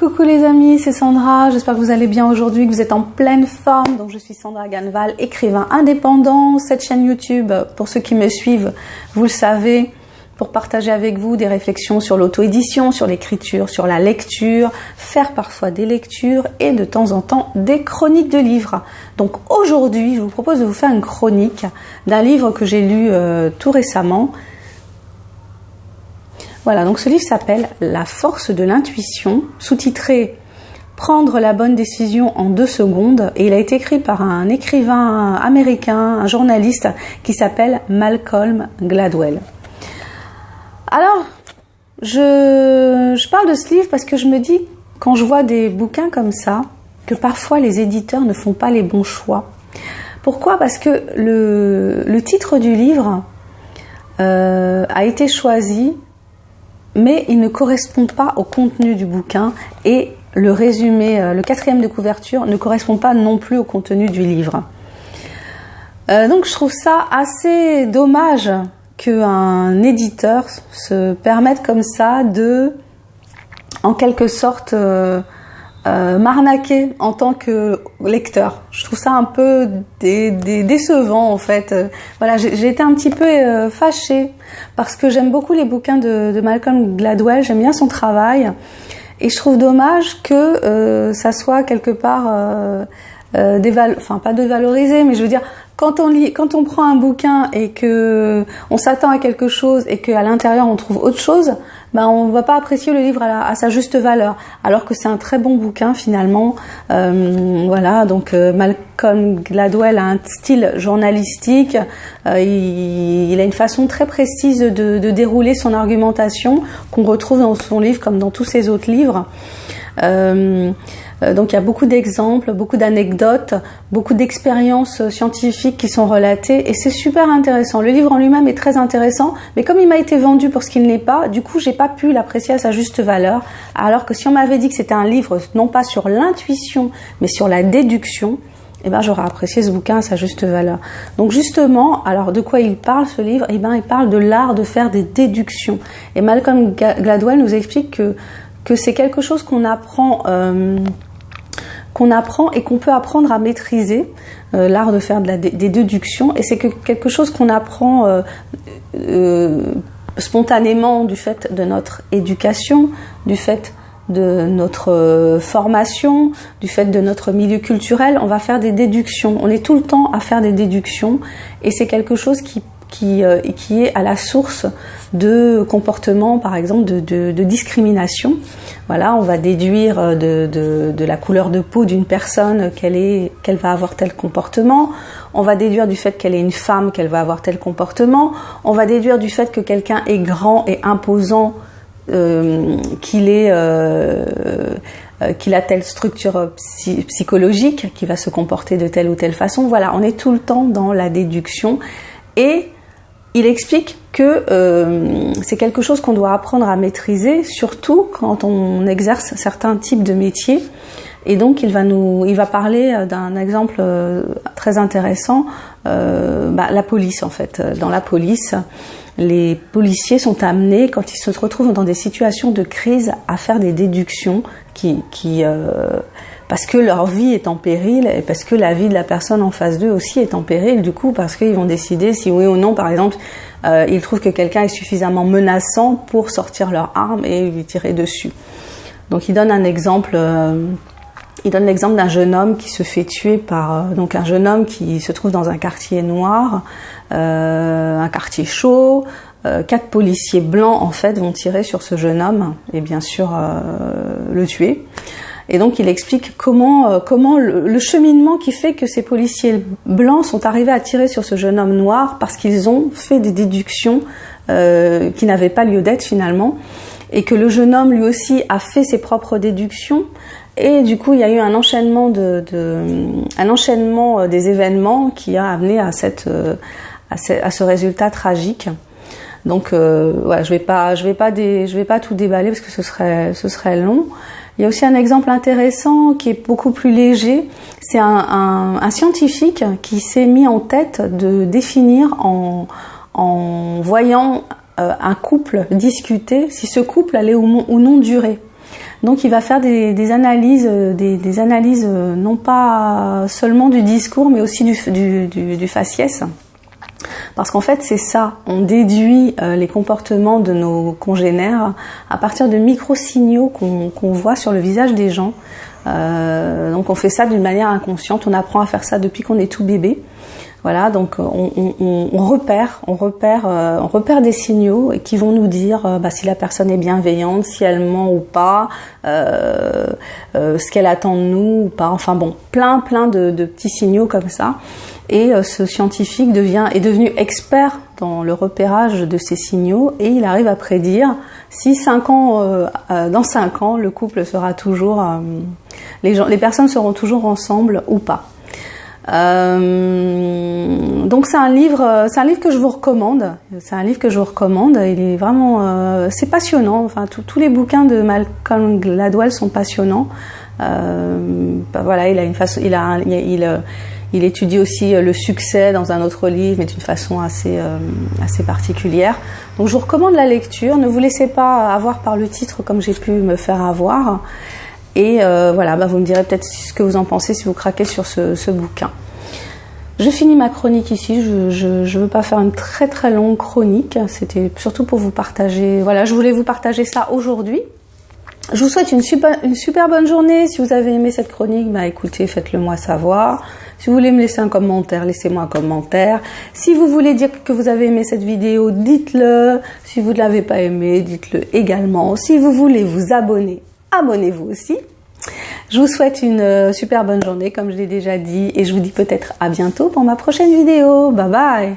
Coucou les amis, c'est Sandra, j'espère que vous allez bien aujourd'hui, que vous êtes en pleine forme. Donc je suis Sandra Ganval, écrivain indépendant. Cette chaîne YouTube, pour ceux qui me suivent, vous le savez, pour partager avec vous des réflexions sur l'auto-édition, sur l'écriture, sur la lecture, faire parfois des lectures et de temps en temps des chroniques de livres. Donc aujourd'hui, je vous propose de vous faire une chronique d'un livre que j'ai lu tout récemment. Voilà, donc ce livre s'appelle « La force de l'intuition », sous-titré « Prendre la bonne décision en 2 secondes » et il a été écrit par un écrivain américain, un journaliste qui s'appelle Malcolm Gladwell. Alors, je parle de ce livre parce que je me dis, quand je vois des bouquins comme ça, que parfois les éditeurs ne font pas les bons choix. Pourquoi ? Parce que le titre du livre a été choisi, mais il ne correspond pas au contenu du bouquin et le résumé, le 4e de couverture, ne correspond pas non plus au contenu du livre. Donc je trouve ça assez dommage qu'un éditeur se permette comme ça de, en quelque sorte, m'arnaquer en tant que lecteur. Je trouve ça un peu décevant en fait. Voilà, j'ai été un petit peu fâchée parce que j'aime beaucoup les bouquins de Malcolm Gladwell, j'aime bien son travail et je trouve dommage que ça soit quelque part enfin pas dévalorisé, mais je veux dire quand on prend un bouquin et que on s'attend à quelque chose et qu'à l'intérieur on trouve autre chose, ben on va pas apprécier le livre à sa juste valeur, alors que c'est un très bon bouquin finalement. Voilà, donc Malcolm Gladwell a un style journalistique, il a une façon très précise de dérouler son argumentation qu'on retrouve dans son livre comme dans tous ses autres livres. Donc il y a beaucoup d'exemples, beaucoup d'anecdotes, beaucoup d'expériences scientifiques qui sont relatées et c'est super intéressant. Le livre en lui-même est très intéressant, mais comme il m'a été vendu pour ce qu'il n'est pas, du coup j'ai pas pu l'apprécier à sa juste valeur. Alors que si on m'avait dit que c'était un livre non pas sur l'intuition, mais sur la déduction, eh ben j'aurais apprécié ce bouquin à sa juste valeur. Donc justement, alors de quoi il parle ce livre ? Eh ben il parle de l'art de faire des déductions. Et Malcolm Gladwell nous explique que c'est quelque chose qu'on apprend et qu'on peut apprendre à maîtriser, l'art de faire des déductions, et c'est quelque chose qu'on apprend spontanément du fait de notre éducation, du fait de notre formation, du fait de notre milieu culturel. On va faire des déductions, on est tout le temps à faire des déductions et c'est quelque chose qui est à la source de comportements, par exemple de discrimination. Voilà, on va déduire de la couleur de peau d'une personne qu'elle va avoir tel comportement. On va déduire du fait qu'elle est une femme qu'elle va avoir tel comportement. On va déduire du fait que quelqu'un est grand et imposant, qu'il a telle structure psychologique, qu'il va se comporter de telle ou telle façon. Voilà, on est tout le temps dans la déduction et il explique que c'est quelque chose qu'on doit apprendre à maîtriser, surtout quand on exerce certains types de métiers. Et donc il va parler d'un exemple très intéressant, la police en fait. Dans la police, les policiers sont amenés, quand ils se retrouvent dans des situations de crise, à faire des déductions parce que leur vie est en péril et parce que la vie de la personne en face d'eux aussi est en péril, du coup, parce qu'ils vont décider si oui ou non, par exemple, ils trouvent que quelqu'un est suffisamment menaçant pour sortir leur arme et lui tirer dessus. Donc il donne un exemple, l'exemple d'un jeune homme qui se fait tuer par donc un jeune homme qui se trouve dans un quartier noir, un quartier chaud. 4 policiers blancs en fait vont tirer sur ce jeune homme et bien sûr le tuer. Et donc il explique comment le cheminement qui fait que ces policiers blancs sont arrivés à tirer sur ce jeune homme noir parce qu'ils ont fait des déductions qui n'avaient pas lieu d'être finalement, et que le jeune homme lui aussi a fait ses propres déductions. Et du coup, il y a eu un enchaînement des événements qui a amené à ce résultat tragique. Donc, je vais pas tout déballer parce que ce serait long. Il y a aussi un exemple intéressant qui est beaucoup plus léger. C'est un scientifique qui s'est mis en tête de définir en voyant un couple discuter si ce couple allait ou non durer. Donc il va faire des analyses, des analyses non pas seulement du discours, mais aussi du faciès. Parce qu'en fait, c'est ça, on déduit les comportements de nos congénères à partir de micro-signaux qu'on voit sur le visage des gens. Donc on fait ça d'une manière inconsciente, on apprend à faire ça depuis qu'on est tout bébé. Voilà, donc on repère des signaux qui vont nous dire si la personne est bienveillante, si elle ment ou pas, ce qu'elle attend de nous ou pas. Enfin bon, plein de petits signaux comme ça. Et ce scientifique est devenu expert dans le repérage de ces signaux et il arrive à prédire si dans 5 ans, le couple sera toujours, les personnes seront toujours ensemble ou pas. Donc c'est un livre que je vous recommande. C'est un livre que je vous recommande. Il est vraiment, c'est passionnant. Enfin, tous les bouquins de Malcolm Gladwell sont passionnants. Voilà, il a une façon, il étudie aussi le succès dans un autre livre, mais d'une façon assez particulière. Donc je vous recommande la lecture. Ne vous laissez pas avoir par le titre comme j'ai pu me faire avoir. Et voilà, vous me direz peut-être ce que vous en pensez si vous craquez sur ce bouquin. Je finis ma chronique ici. Je veux pas faire une très longue chronique. C'était surtout pour vous partager. Voilà, je voulais vous partager ça aujourd'hui. Je vous souhaite une super bonne journée. Si vous avez aimé cette chronique, écoutez, faites-le moi savoir. Si vous voulez me laisser un commentaire, laissez-moi un commentaire. Si vous voulez dire que vous avez aimé cette vidéo, dites-le. Si vous ne l'avez pas aimé, dites-le également. Si vous voulez vous abonner, abonnez-vous aussi. Je vous souhaite une super bonne journée, comme je l'ai déjà dit, et je vous dis peut-être à bientôt pour ma prochaine vidéo. Bye bye!